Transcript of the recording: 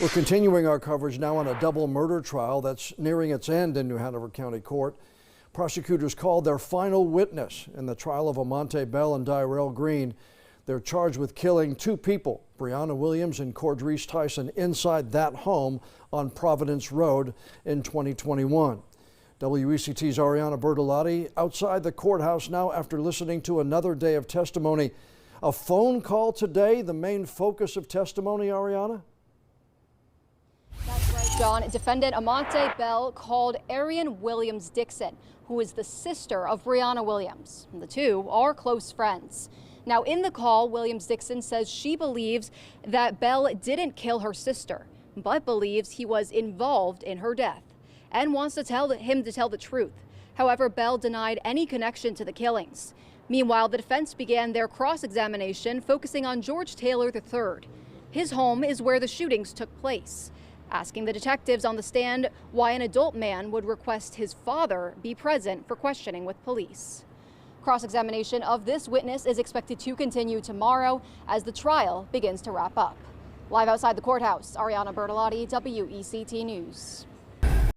We're continuing our coverage now on a double murder trial that's nearing its end in New Hanover County Court. Prosecutors called their final witness in the trial of Omonte Bell and Dyrell Green. They're charged with killing two people, Brianna Williams and Cordreese Tyson, inside that home on Providence Road in 2021. WECT's Ariana Bertolotti outside the courthouse now after listening to another day of testimony. A phone call today, the main focus of testimony, Ariana? That's right, John. Defendant Omonte Bell called Arian Williams Dixon, who is the sister of Brianna Williams. The two are close friends. Now, in the call, Williams Dixon says she believes that Bell didn't kill her sister, but believes he was involved in her death and wants to tell him to tell the truth. However, Bell denied any connection to the killings. Meanwhile, the defense began their cross-examination focusing on George Taylor III. His home is where the shootings took place, asking the detectives on the stand why an adult man would request his father be present for questioning with police. Cross-examination of this witness is expected to continue tomorrow as the trial begins to wrap up. Live outside the courthouse, Ariana Bertolotti, WECT News.